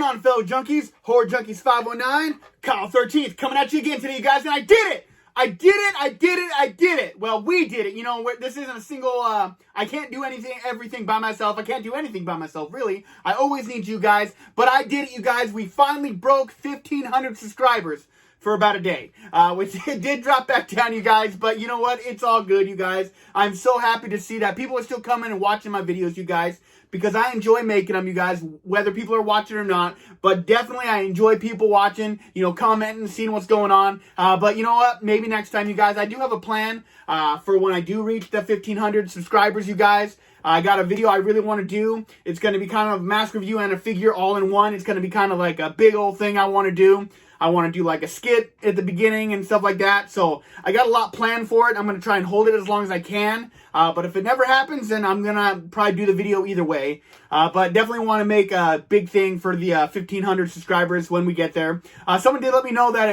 on, fellow junkies? Horror Junkies 509, Kyle 13th, coming at you again today, you guys, and I did it! I did it! Well, we did it. You know, this isn't a single, I can't do everything by myself. I can't do anything by myself, really. I always need you guys, but I did it, you guys. We finally broke 1,500 subscribers for about a day, which it did drop back down, you guys, but you know what? It's all good, you guys. I'm so happy to see that people are still coming and watching my videos, you guys, because I enjoy making them, you guys, whether people are watching or not. But definitely I enjoy people watching, you know, commenting, seeing what's going on. But you know what? Maybe next time, you guys, I do have a plan for when I do reach the 1,500 subscribers, you guys. I got a video I really want to do. It's going to be kind of a mask review and a figure all in one. It's going to be kind of like a big old thing I want to do. I want to do like a skit at the beginning and stuff like that. So I got a lot planned for it. I'm going to try and hold it as long as I can. But if it never happens, then I'm going to probably do the video either way. But definitely want to make a big thing for the 1,500 subscribers when we get there. Someone did let me know that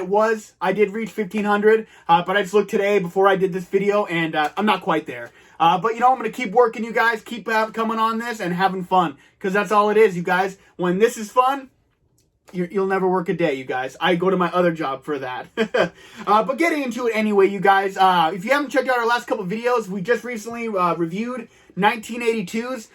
I did reach 1,500. But I just looked today before I did this video, and I'm not quite there. But, you know, I'm going to keep working, you guys. Keep coming on this and having fun. Because that's all it is, you guys. When this is fun, you'll never work a day, you guys. I go to my other job for that. But getting into it anyway, you guys. If you haven't checked out our last couple videos, we just recently reviewed 1982's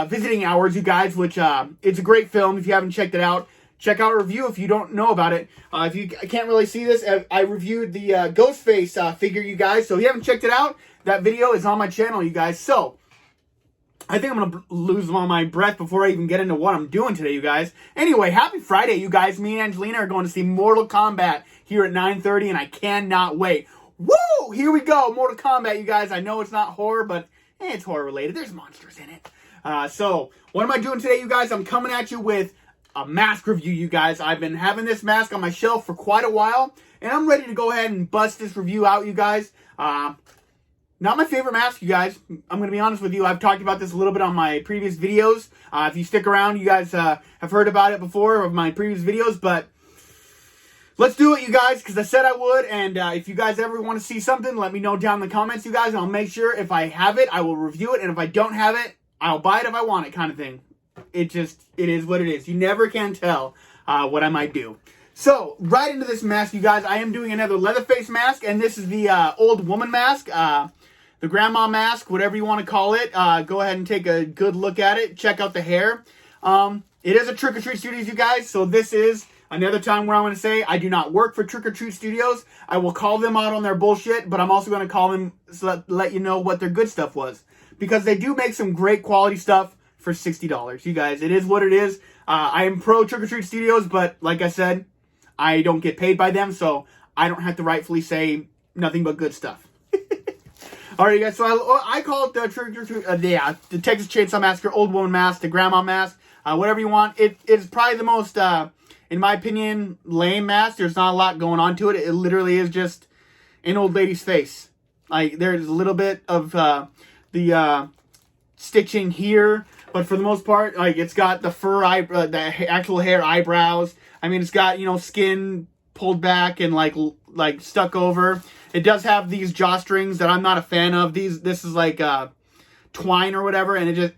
Visiting Hours, you guys, which it's a great film. If you haven't checked it out, check out our review if you don't know about it. If you can't really see this, I reviewed the Ghostface figure, you guys. So if you haven't checked it out, that video is on my channel, you guys. So I think I'm going to lose all my breath before I even get into what I'm doing today, you guys. Anyway, happy Friday, you guys. Me and Angelina are going to see Mortal Kombat here at 9:30, and I cannot wait. Woo! Here we go, Mortal Kombat, you guys. I know it's not horror, but it's horror-related. There's monsters in it. So, what am I doing today, you guys? I'm coming at you with a mask review, you guys. I've been having this mask on my shelf for quite a while, and I'm ready to go ahead and bust this review out, you guys. Not my favorite mask, you guys. I'm going to be honest with you. I've talked about this a little bit on my previous videos. If you stick around, you guys have heard about it before of my previous videos. But let's do it, you guys, because I said I would. And if you guys ever want to see something, let me know down in the comments, you guys. And I'll make sure if I have it, I will review it. And if I don't have it, I'll buy it if I want it, kind of thing. It is what it is. You never can tell what I might do. So, right into this mask, you guys. I am doing another Leatherface mask. And this is the old woman mask. The grandma mask, whatever you want to call it. Go ahead and take a good look at it. Check out the hair. It is a Trick or Treat Studios, you guys. So this is another time where I'm going to say I do not work for Trick or Treat Studios. I will call them out on their bullshit, but I'm also going to call them so let you know what their good stuff was. Because they do make some great quality stuff for $60. You guys, it is what it is. I am pro Trick or Treat Studios, but like I said, I don't get paid by them, so I don't have to rightfully say nothing but good stuff. Alright, guys, so I call it the the Texas Chainsaw Massacre Old Woman Mask, the Grandma Mask, whatever you want. It is probably the most, in my opinion, lame mask. There's not a lot going on to it. It literally is just an old lady's face. Like, there's a little bit of the stitching here, but for the most part, like, it's got the fur, the actual hair eyebrows. I mean, it's got, you know, skin pulled back and like stuck over. It does have these jawstrings that I'm not a fan of. This is like twine or whatever, and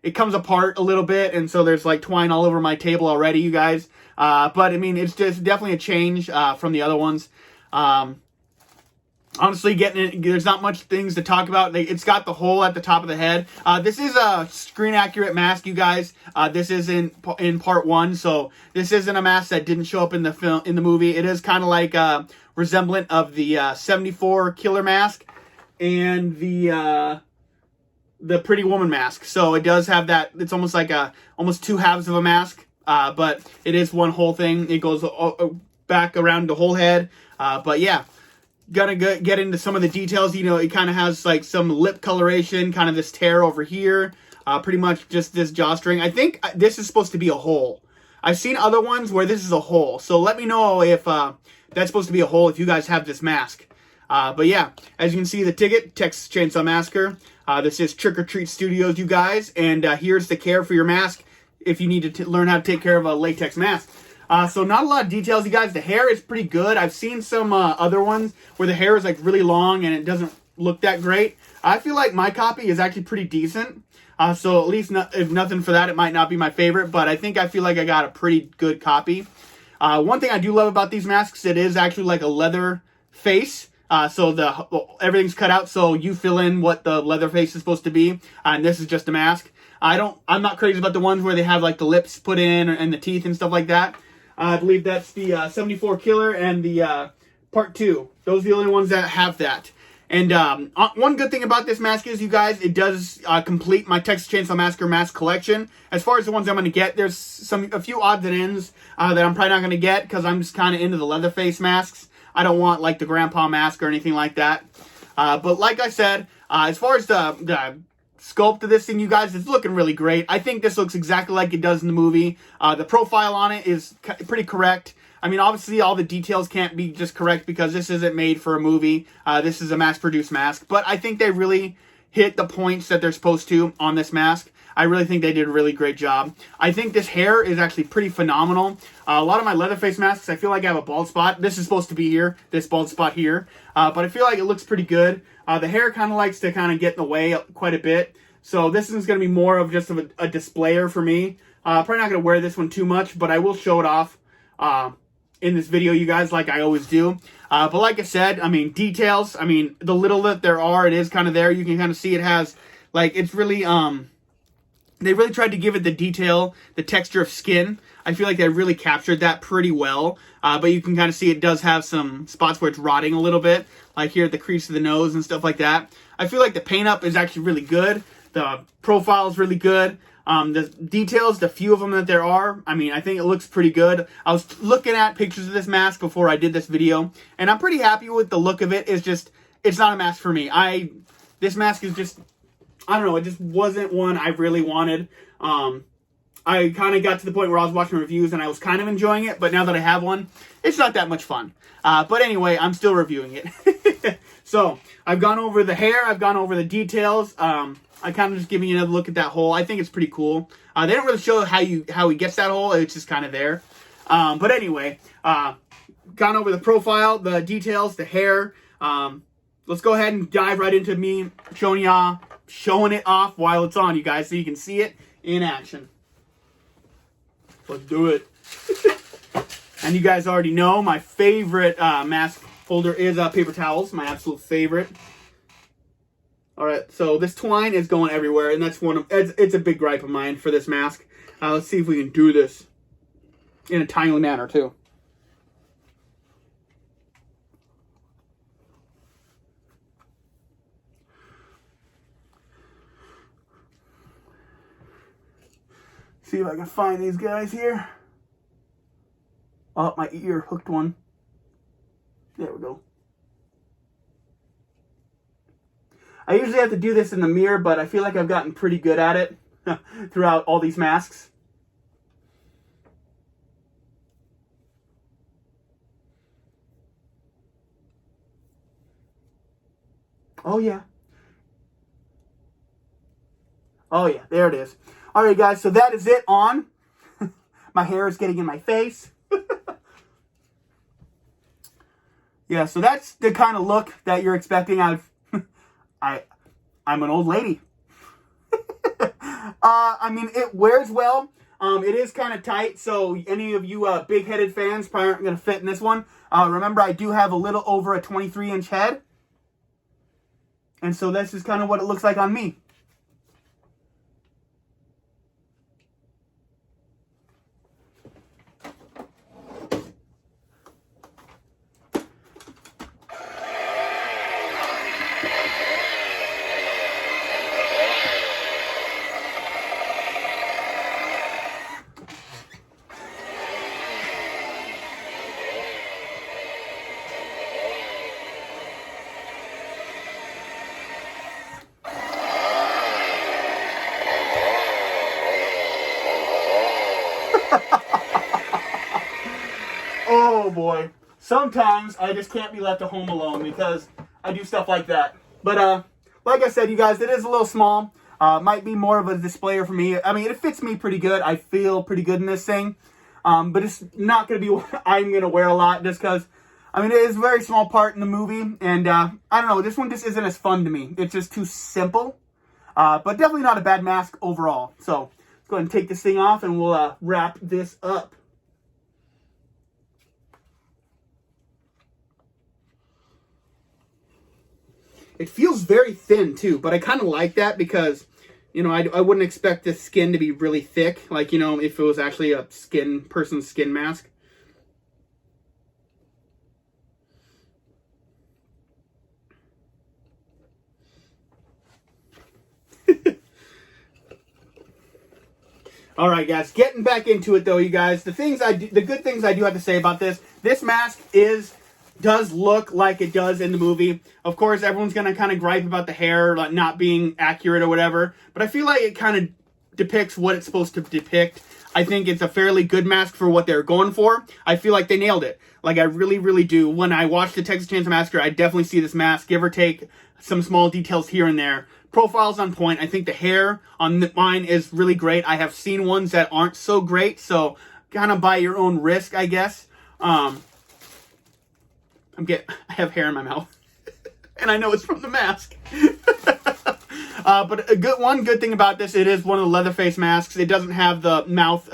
it comes apart a little bit, and so there's like twine all over my table already, you guys. But I mean, it's just definitely a change from the other ones. Honestly, there's not much things to talk about. It's got the hole at the top of the head. This is a screen accurate mask, you guys. This is in part one, so this isn't a mask that didn't show up in the movie. It is kind of like resemblant of the 74 Killer Mask and the Pretty Woman mask. So it does have that. It's almost like almost two halves of a mask, but it is one whole thing. It goes back around the whole head. But yeah. Gonna get into some of the details. You know, it kind of has like some lip coloration, kind of this tear over here. Pretty much just this jawstring. I think this is supposed to be a hole. I've seen other ones where this is a hole. So let me know if that's supposed to be a hole if you guys have this mask. But yeah, as you can see, the ticket, Texas Chainsaw Massacre. This is Trick or Treat Studios, you guys. And here's the care for your mask if you need to learn how to take care of a latex mask. So not a lot of details, you guys. The hair is pretty good. I've seen some other ones where the hair is like really long and it doesn't look that great. I feel like my copy is actually pretty decent. So at least if nothing for that, it might not be my favorite, but I feel like I got a pretty good copy. One thing I do love about these masks, it is actually like a leather face. So everything's cut out, so you fill in what the leather face is supposed to be, and this is just a mask. I'm not crazy about the ones where they have like the lips put in and the teeth and stuff like that. I believe that's the 74 Killer and the Part 2. Those are the only ones that have that. And one good thing about this mask is, you guys, it does complete my Texas Chainsaw Massacre mask collection. As far as the ones I'm going to get, there's a few odds and ends that I'm probably not going to get because I'm just kind of into the Leatherface masks. I don't want like the grandpa mask or anything like that. But like I said, as far as the sculpt of this thing, you guys, it's looking really great. I think this looks exactly like it does in the movie. The profile on it is pretty correct. I mean, obviously, all the details can't be just correct because this isn't made for a movie. This is a mass-produced mask. But I think they really hit the points that they're supposed to on this mask. I really think they did a really great job. I think this hair is actually pretty phenomenal. A lot of my Leatherface masks, I feel like I have a bald spot. This is supposed to be here, this bald spot here. But I feel like it looks pretty good. The hair kind of likes to kind of get in the way quite a bit. So this is going to be more of just a displayer for me. Probably not going to wear this one too much, but I will show it off in this video, you guys, like I always do. But like I said, I mean, details, I mean, the little that there are, it is kind of there. You can kind of see it has, like, it's really, they really tried to give it the detail, the texture of skin. I feel like they really captured that pretty well. But you can kind of see it does have some spots where it's rotting a little bit, like here at the crease of the nose and stuff like that. I feel like the paint up is actually really good. The profile is really good. The details, the few of them that there are, I mean, I think it looks pretty good. I was looking at pictures of this mask before I did this video, and I'm pretty happy with the look of it. It's just, it's not a mask for me. This mask is just, I don't know, it just wasn't one I really wanted. I kind of got to the point where I was watching reviews and I was kind of enjoying it, but now that I have one, it's not that much fun. But anyway, I'm still reviewing it. So, I've gone over the hair, I've gone over the details. I kind of just giving you another look at that hole. I think it's pretty cool. They don't really show how he gets that hole. It's just kind of there. But anyway, gone over the profile, the details, the hair. Let's go ahead and dive right into me showing it off while it's on, you guys, so you can see it in action. Let's do it. And you guys already know my favorite mask holder is paper towels. My absolute favorite. Alright, so this twine is going everywhere, and that's it's a big gripe of mine for this mask. Let's see if we can do this in a timely manner, too. See if I can find these guys here. Oh, my ear hooked one. There we go. I usually have to do this in the mirror, but I feel like I've gotten pretty good at it throughout all these masks. Oh, yeah. Oh, yeah. There it is. All right, guys. So that is it on. My hair is getting in my face. Yeah, so that's the kind of look that you're expecting out of... I'm an old lady. I mean, it wears well. It is kind of tight, so any of you big-headed fans probably aren't going to fit in this one. Remember, I do have a little over a 23-inch head. And so this is kind of what it looks like on me. Oh boy. Sometimes I just can't be left at home alone because I do stuff like that. But like I said, you guys, it is a little small. Might be more of a displayer for me. I mean, it fits me pretty good. I feel pretty good in this thing. But it's not going to be what I'm going to wear a lot just because, I mean, it is a very small part in the movie. And I don't know, this one just isn't as fun to me. It's just too simple. But definitely not a bad mask overall. So let's go ahead and take this thing off and we'll wrap this up. It feels very thin too, but I kind of like that because, you know, I wouldn't expect the skin to be really thick, like, you know, if it was actually a person's skin mask. All right, guys, getting back into it though, you guys. The good things I do have to say about this mask does look like it does in the movie. Of course, everyone's gonna kind of gripe about the hair like not being accurate or whatever, but I feel like it kind of depicts what it's supposed to depict. I think it's a fairly good mask for what they're going for. I feel like they nailed it. Like, I really, really do. When I watched the Texas Chainsaw Massacre, I definitely see this mask, give or take some small details here and there. Profile's on point. I think the hair on mine is really great. I have seen ones that aren't so great, so kind of by your own risk, I guess. I have hair in my mouth, and I know it's from the mask. But one good thing about this, it is one of the Leatherface masks. It doesn't have the mouth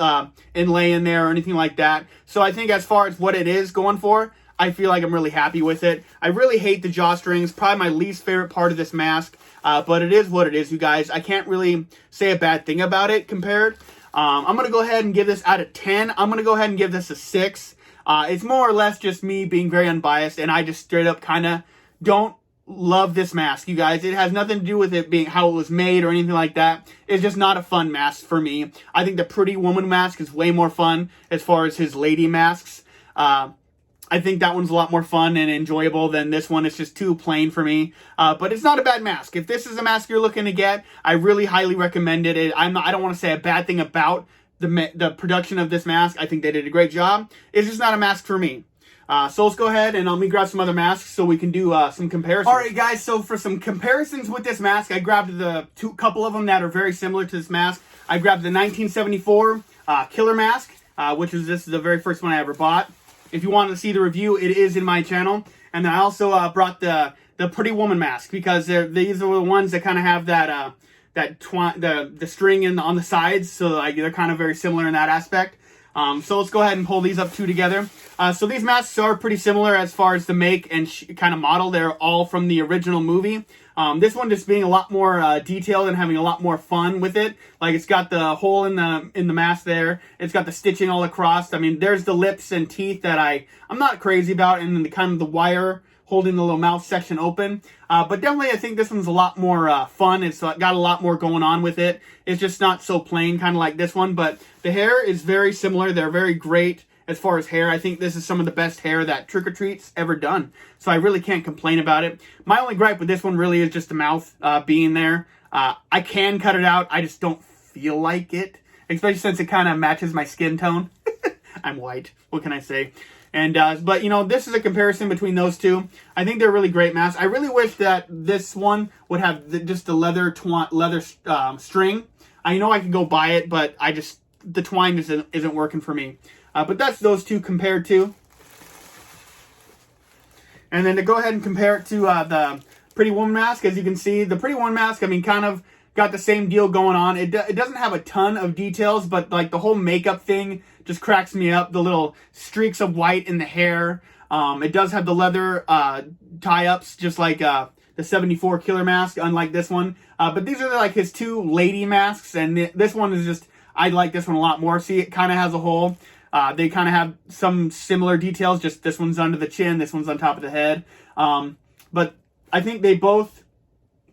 inlay in there or anything like that. So I think as far as what it is going for, I feel like I'm really happy with it. I really hate the jawstrings. Probably my least favorite part of this mask. But it is what it is, you guys. I can't really say a bad thing about it compared. I'm going to go ahead and give this out of 10. I'm going to go ahead and give this a 6. It's more or less just me being very unbiased, and I just straight up kind of don't love this mask, you guys. It has nothing to do with it being how it was made or anything like that. It's just not a fun mask for me. I think the Pretty Woman mask is way more fun as far as his lady masks. I think that one's a lot more fun and enjoyable than this one. It's just too plain for me. But it's not a bad mask. If this is a mask you're looking to get, I really highly recommend it. I don't want to say a bad thing about the production of this mask. I think they did a great job. It's just not a mask for me. So let's go ahead and let me grab some other masks so we can do some comparisons. All right, guys. So for some comparisons with this mask, I grabbed couple of them that are very similar to this mask. I grabbed the 1974 Killer Mask, this is the very first one I ever bought. If you want to see the review, it is in my channel. And then I also brought the Pretty Woman mask because these are the ones that kind of have the string on the sides, so like they're kind of very similar in that aspect. So let's go ahead and pull these up two together. So these masks are pretty similar as far as the make and kind of model. They're all from the original movie. This one just being a lot more detailed and having a lot more fun with it. Like, it's got the hole in the mask there. It's got the stitching all across. I mean, there's the lips and teeth that I'm not crazy about, and then the kind of the wire holding the little mouth section open. But definitely I think this one's a lot more fun. It's got a lot more going on with it. It's just not so plain, kind of like this one. But the hair is very similar. They're very great as far as hair. I think this is some of the best hair that Trick or Treat's ever done. So I really can't complain about it. My only gripe with this one really is just the mouth being there. I can cut it out. I just don't feel like it, especially since it kind of matches my skin tone. I'm white. What can I say? And but you know, this is a comparison between those two. I think they're really great masks. I really wish that this one would have just the leather string. I know I could go buy it, but the twine isn't working for me. But that's those two compared to. And then to go ahead and compare it to the Pretty Woman mask, as you can see, the Pretty Woman mask, I mean, kind of got the same deal going on. It doesn't have a ton of details, but like the whole makeup thing just cracks me up. The little streaks of white in the hair. It does have the leather tie-ups, just like the 74 Killer Mask, unlike this one. But these are like his two lady masks, and this one is just, I like this one a lot more. See, it kind of has a hole. They kind of have some similar details, just this one's under the chin, this one's on top of the head. But I think they both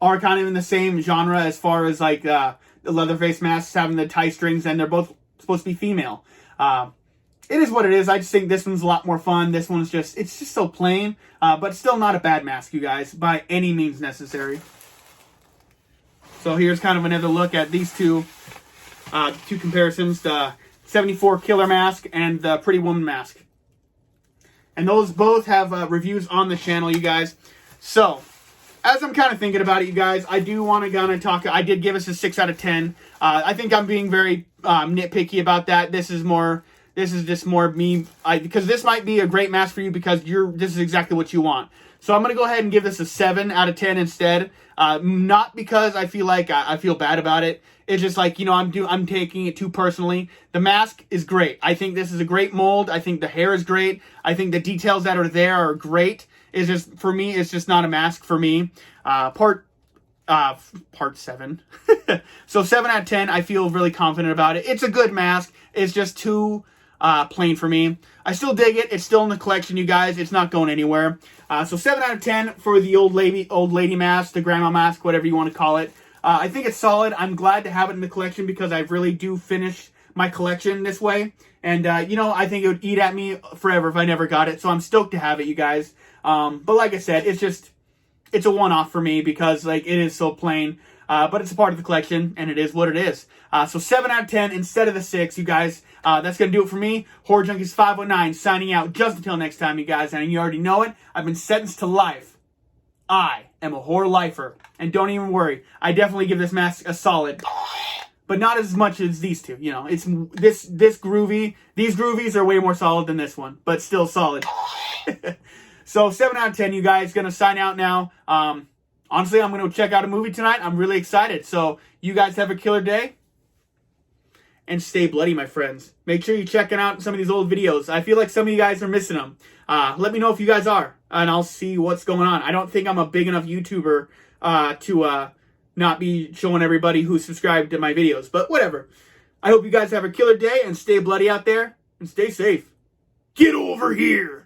are kind of in the same genre as far as like the Leatherface masks having the tie strings, and they're both supposed to be female. It is what it is. I just think this one's a lot more fun. This one's it's just so plain, but still not a bad mask, you guys, by any means necessary. So here's kind of another look at these two comparisons, the 74 Killer Mask and the Pretty Woman mask. And those both have reviews on the channel, you guys. So, as I'm kind of thinking about it, you guys, I do want to kind of talk. I did give us a 6 out of 10. I think I'm being very nitpicky about that. This is just more me, because this might be a great mask for you because this is exactly what you want. So I'm going to go ahead and give this a 7 out of 10 instead. Not because I feel like I feel bad about it. It's just like, you know, I'm taking it too personally. The mask is great. I think this is a great mold. I think the hair is great. I think the details that are there are great. It's just, for me, it's just not a mask for me. Part 7. So 7 out of 10. I feel really confident about it. It's a good mask. It's just too plain for me. I still dig it. It's still in the collection, you guys. It's not going anywhere. So 7 out of 10 for the old lady mask, the grandma mask, whatever you want to call it. I think it's solid. I'm glad to have it in the collection because I really do finish my collection this way. And, you know, I think it would eat at me forever if I never got it. So I'm stoked to have it, you guys. But like I said, it's a one-off for me because, like, it is so plain. But it's a part of the collection, and it is what it is. So 7 out of 10 instead of the 6, you guys. That's going to do it for me. Horror Junkies 509 signing out just until next time, you guys. And you already know it. I've been sentenced to life. I am a horror lifer. And don't even worry. I definitely give this mask a solid. But not as much as these two. You know, it's this groovy. These groovies are way more solid than this one. But still solid. So 7 out of 10, you guys. Going to sign out now. Honestly, I'm going to check out a movie tonight. I'm really excited. So you guys have a killer day. And stay bloody, my friends. Make sure you're checking out some of these old videos. I feel like some of you guys are missing them. Let me know if you guys are. And I'll see what's going on. I don't think I'm a big enough YouTuber to not be showing everybody who's subscribed to my videos. But whatever. I hope you guys have a killer day. And stay bloody out there. And stay safe. Get over here.